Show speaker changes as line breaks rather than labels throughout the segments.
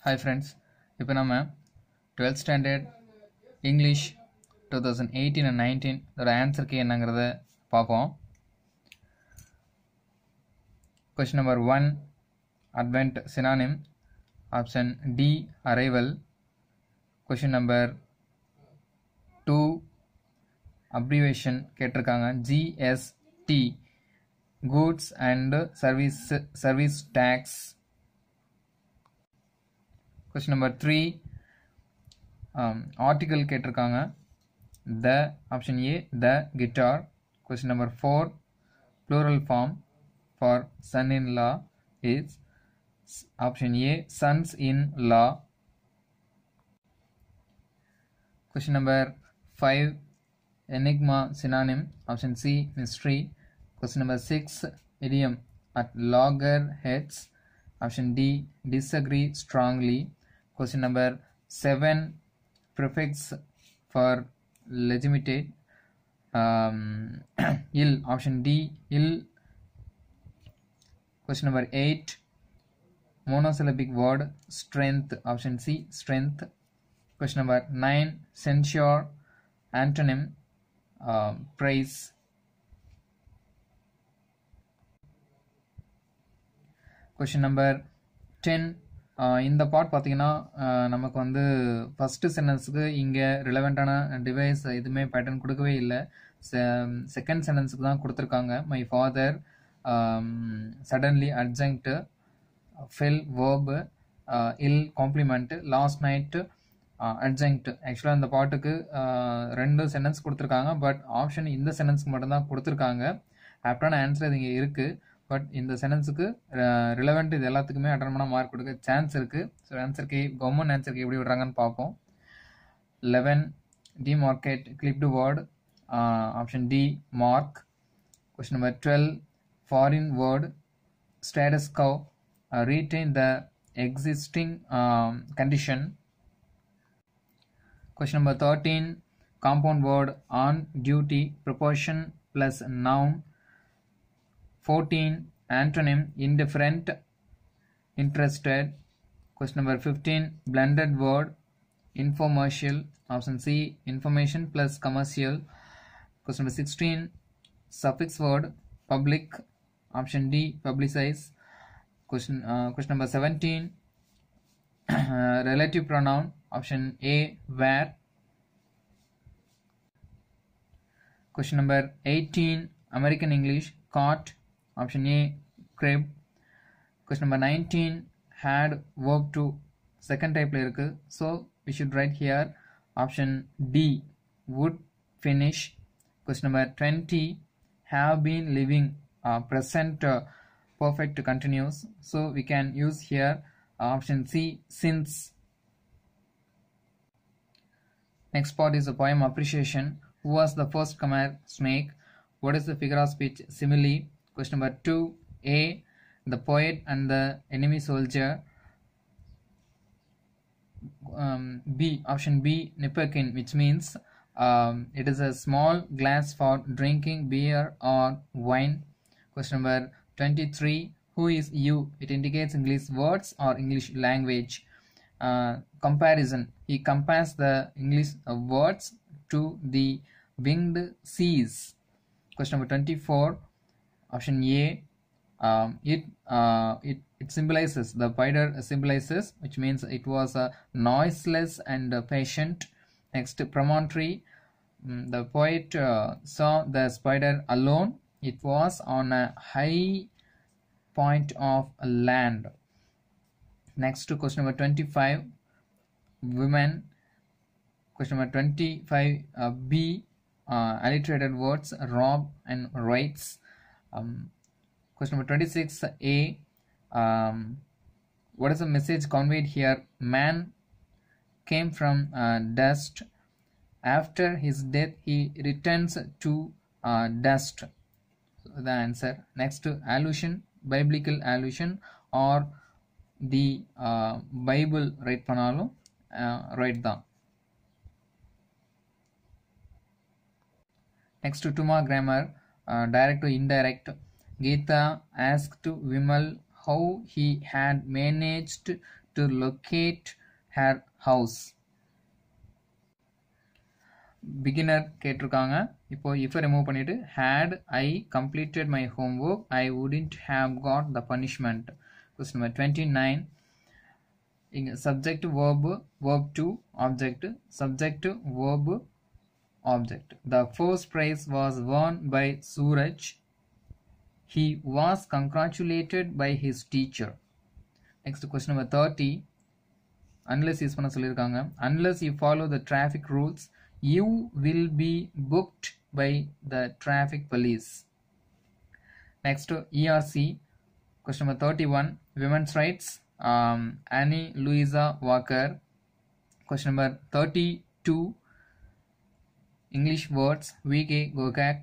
Hi friends, இப்போ நம்ம 12th standard English 2018 and 19 இதோட ஆன்சர் கீ என்னங்கிறத பார்ப்போம். Question number 1 Advent synonym, option D arrival. Question number 2 abbreviation கேட்டிருக்காங்க GST goods and service tax. Question number 3 article கேட்டிருக்காங்க the, option A the guitar. Question number 4 plural form for son-in-law is option A sons-in-law. Question number 5 enigma synonym, option C mystery. Question number 6 idiom at loggerheads, option D disagree strongly. Question number 7 prefix for legitimate, ill, option D ill. Question number 8 monosyllabic word strength, option C strength. Question number 9 censure antonym praise. Question number 10 இந்த part பார்த்தீங்கன்னா நமக்கு வந்து first சென்டென்ஸுக்கு இங்கே ரிலவெண்ட்டான device எதுவுமே pattern கொடுக்கவே இல்லை. Second சென்டென்ஸுக்கு தான் கொடுத்துருக்காங்க. My father suddenly adjunct fell verb இல் காம்ப்ளிமெண்ட் லாஸ்ட் நைட்டு அட்ஜங்க்ட். ஆக்சுவலாக இந்த பாட்டுக்கு 2 சென்டென்ஸ் கொடுத்துருக்காங்க. பட் ஆப்ஷன் இந்த சென்டென்ஸ்க்கு மட்டும்தான் கொடுத்துருக்காங்க. ஆப்டான ஆன்சர் இது இங்கே இருக்குது. பட் இந்த சென்டென்ஸுக்கு ரிலவெண்ட் இது எல்லாத்துக்குமே அட்டன் பண்ணால் மார்க் கொடுக்க சான்ஸ் இருக்குது. ஸோ ஆன்சருக்கு கவர்மெண்ட் ஆன்சருக்கு எப்படி விடுறாங்கன்னு பார்ப்போம். 11 demarcate clipped word, option D mark. Question number 12 foreign word status quo, retain the existing condition. Question number 13 compound word on duty proportion plus noun. 14 antonym indifferent interested. Question number 15 blended word infomercial, option C information plus commercial. Question number 16 suffix word public, option D publicize. Question number 17 relative pronoun, option A where. Question number 18 American English caught, option A crib. Question number 19 had verb to second type la irukku, so we should write here option D would finish. Question number 20 have been living, present perfect continuous, so we can use here option C since. Next part is the poem appreciation. Who was the first Khmer snake? What is the figure of speech simile? Question number 2 A the poet and the enemy soldier. B, option B nipperkin, which means it is a small glass for drinking beer or wine. Question number 23 who is you? It indicates English words or English language. Comparison, he compares the English words to the winged seas. Question number 24 option A it symbolizes, the spider symbolizes, which means it was noiseless and patient. Next promontory, the poet saw the spider alone, it was on a high point of land. Next to question number 25 women. Question number 25 B alliterated words rob and rights. Question number 26 A what is the message conveyed here? Man came from dust, after his death he returns to dust. So the answer. Next allusion, biblical allusion or the Bible write panalum right da. Next to Tuma grammar, direct to indirect. Geeta asked Vimal how he had managed to locate her house. Beginner கேட்டிருக்காங்க. இப்போ if remove பண்ணிட்டு had I completed my homework I wouldn't have got the punishment. Question number 29. இங்க subject verb verb to object subject verb object. The first prize was won by Suraj. He was congratulated by his teacher. Next question number 30. Unless use பண்ண சொல்லியிருக்காங்க. Unless you follow the traffic rules you will be booked by the traffic police. Next ERC. Question number 31. Women's rights. Annie Louisa Walker. Question number 32. English words. V.K. Gokak.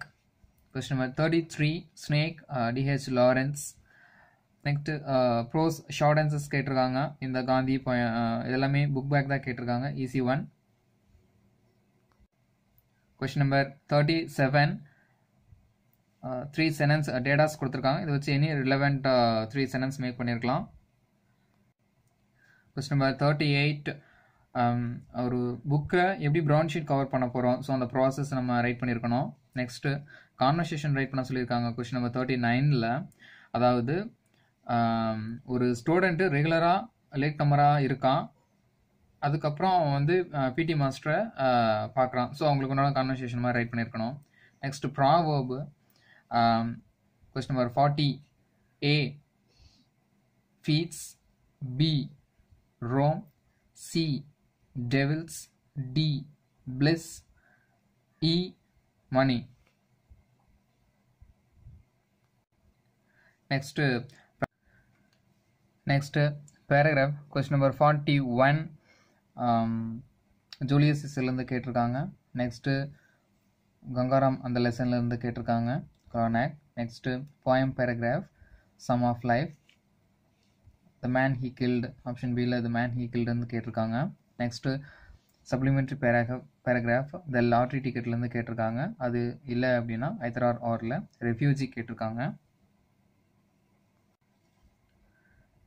Question number 33. Snake. D.H. Lawrence. Next prose short answers கேட்டிருக்காங்க. இந்த காந்தி இதெல்லாமே book back தான் கேட்டிருக்காங்க. easy one. Question number 37. 3 sentence datas கொடுத்திருக்காங்க. இதை வச்சு any relevant 3 sentence make பண்ணிருக்கலாம். Question number 38. ஒரு புக்கை எப்படி ப்ரௌன் ஷீட் கவர் பண்ண போகிறோம், ஸோ அந்த ப்ராசஸ் நம்ம ரைட் பண்ணியிருக்கணும். நெக்ஸ்ட்டு கான்வர்சேஷன் ரைட் பண்ண சொல்லியிருக்காங்க. கொஸ்டின் நம்பர் 39ல், அதாவது ஒரு ஸ்டூடெண்ட்டு ரெகுலராக லேட் கமராக இருக்கான், அதுக்கப்புறம் அவன் வந்து பிடி மாஸ்டரை பார்க்குறான், ஸோ அவங்களுக்கு உண்டான கான்வர்சேஷன் மாதிரி ரைட் பண்ணியிருக்கணும். Next proverb. Question number 40. A feeds, B Rome, C devils, D bliss, E money. Next paragraph. Question number 41. Julius இருந்து கேட்டிருக்காங்க. நெக்ஸ்ட்டு கங்காராம் அந்த லெசன்ல இருந்து கேட்டிருக்காங்க. Karnak. Next poem paragraph. Sum of life. The man he killed, option பியில் the man he கில்டுன்னு கேட்டிருக்காங்க. Next supplementary paragraph the lottery டிக்கெட்லேருந்து கேட்டிருக்காங்க. அது இல்லை அப்படின்னா ஐதர் ஆர் ஆரில் ரெஃப்யூஜி கேட்டிருக்காங்க.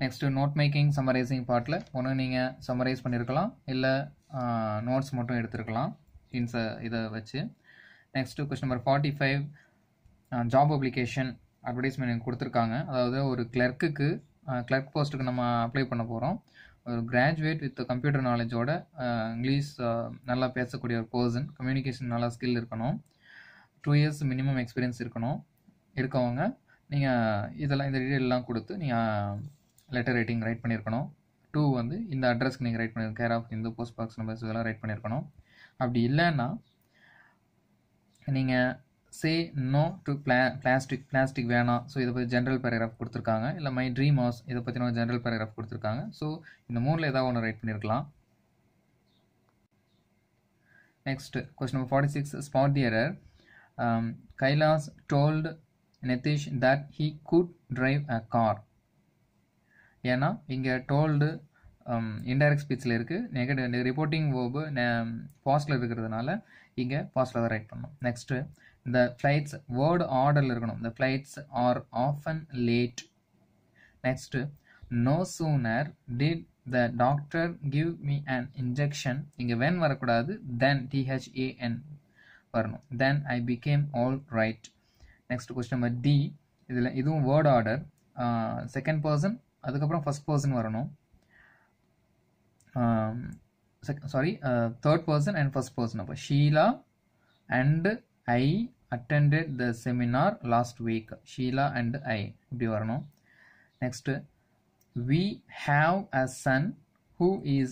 நெக்ஸ்ட்டு நோட் மேக்கிங் சம்மரைசிங் பார்ட்டில் ஒன்று நீங்கள் சம்மரைஸ் பண்ணியிருக்கலாம், இல்லை நோட்ஸ் மட்டும் எடுத்துருக்கலாம் இதை வச்சு. Next question number 45. Job application advertisement கொடுத்துருக்காங்க. அதாவது ஒரு கிளர்க் போஸ்ட்டுக்கு நம்ம அப்ளை பண்ண போகிறோம். ஒரு கிராஜுவேட் வித் கம்ப்யூட்டர் நாலேஜோட இங்கிலீஷ் நல்லா பேசக்கூடிய ஒரு பர்சன், கம்யூனிகேஷன் நல்லா ஸ்கில் இருக்கணும், 2 years மினிமம் எக்ஸ்பீரியன்ஸ் இருக்கவங்க நீங்கள் இதெல்லாம் இந்த டீட்டெயிலெலாம் கொடுத்து நீங்கள் லெட்டர் ரைட்டிங் ரைட் பண்ணியிருக்கணும். 2 வந்து இந்த அட்ரஸ்க்கு நீங்கள் ரைட் பண்ணியிருக்கணும், கேர் ஆஃப் இந்த போஸ்ட் பாக்ஸ் நம்பர்ஸ் இதெல்லாம் ரைட் பண்ணியிருக்கணும். அப்படி இல்லைன்னா நீங்கள் சே நோ டு பிளாஸ்டிக் வேணாம், ஸோ இதை பற்றி ஜென்ரல் பேராகிராஃப் கொடுத்துருக்காங்க. இல்லை மை ட்ரீம் ஹவுஸ் இதை பற்றின ஒரு ஜென்ரல் பேராகிராஃப் கொடுத்துருக்காங்க. ஸோ இந்த 3ல் ஏதாவது ஒன்று ரைட் பண்ணியிருக்கலாம். Next question number 46. Spot the error. Kailash told Nitish that he could drive a car. ஏன்னா இங்கே டோல்டு இன்டைரக்ட் ஸ்பீச்சில் இருக்குது, நெகட்டிவ் ரிப்போர்ட்டிங் வேர்பு பாஸ்டில் இருக்கிறதுனால இங்கே பாஸ்டில் தான் ரைட் பண்ணணும். நெக்ஸ்ட்டு இந்த ஃப்ளைட்ஸ் வேர்டு ஆர்டரில் இருக்கணும். இந்த flights are often late. Next no sooner did the doctor give me an injection. இங்கே வென் வரக்கூடாது, தென் THAN வரணும். Then I became all right. Next question number D. இதுவும் வேர்டு ஆர்டர், செகண்ட் பர்சன் அதுக்கப்புறம் first person வரணும். Third person and first person. அப்போ Sheela and I attended the seminar last week. Sheela and I இப்படி வரணும். Next we have a son who is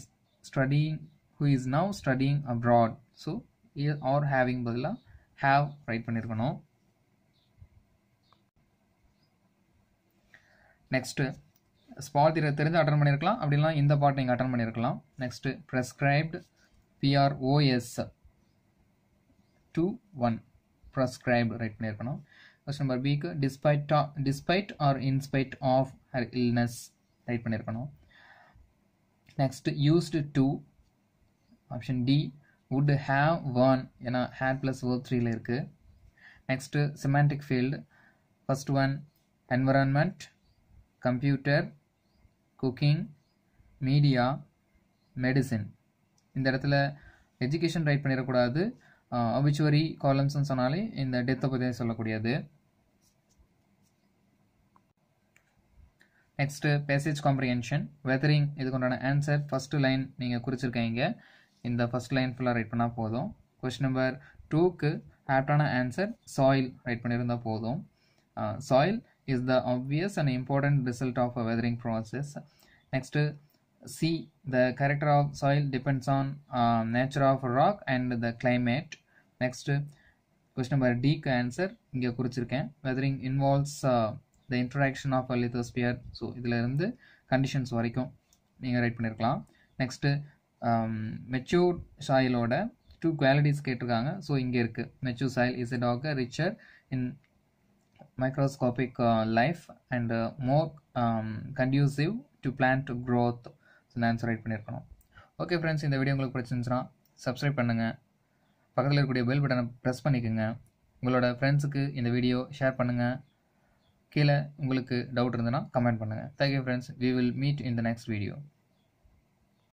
now studying abroad. So or having பதிலாக have write பண்ணியிருக்கணும். Next spot தெரிஞ்சு attend பண்ணியிருக்கலாம், அப்படிலாம் இந்த part நீங்கள் அட்டன் பண்ணியிருக்கலாம். Next prescribed PROS 2-1 prescribed write பண்ணியிருக்கணும். Question number B despite or in spite of her illness write பண்ணியிருக்கணும். Next used to, option D would have won, ஏன்னா had ப்ளஸ் verb 3ல் இருக்குது. Next semantic field. First one environment, computer, cooking, media, medicine. இந்த இடத்துல education write பண்ணிடக்கூடாது. obituary காலம்ஸ்னு சொன்னாலே இந்த டெத்தை பற்றி சொல்லக்கூடியது. Next passage comprehension, weathering. இதுக்கு உண்டான ஆன்சர் ஃபஸ்ட்டு லைன் நீங்கள் குறிச்சிருக்கீங்க. இந்த ஃபஸ்ட் லைன் ஃபுல்லாக ரைட் பண்ணால் போதும். கொஸ்டின் நம்பர் 2க்கு ஆப்டான ஆன்சர் சாயில் ரைட் பண்ணியிருந்தால் போதும். Soil is the obvious and important result of a weathering process. Next, C, the character of soil depends on nature of rock and the climate. Next, question number D க்கு answer இங்கே குறிச்சிருக்கேன். weathering involves the interaction of a lithosphere. So இதில் இருந்து conditions வரைக்கும் நீங்கள் right பண்ணியிருக்கலாம். Next mature சாயிலோட 2 qualities கேட்டிருக்காங்க. So இங்கே இருக்குது. Mature soil is a dog richer in microscopic life and more conducive to plant growth. So இந்த ஆன்சர் ரைட் பண்ணியிருக்கணும். ஓகே ஃப்ரெண்ட்ஸ், இந்த வீடியோ உங்களுக்கு பிடிச்சிருந்துச்சுன்னா சப்ஸ்கிரைப் பண்ணுங்கள். பக்கத்தில் இருக்கக்கூடிய பெல் பட்டனை ப்ரெஸ் பண்ணிக்கோங்க. உங்களோட ஃப்ரெண்ட்ஸுக்கு இந்த வீடியோ ஷேர் பண்ணுங்கள். கீழே உங்களுக்கு டவுட் இருந்ததுன்னா கமெண்ட் பண்ணுங்கள். Thank you friends. we will meet in the next video.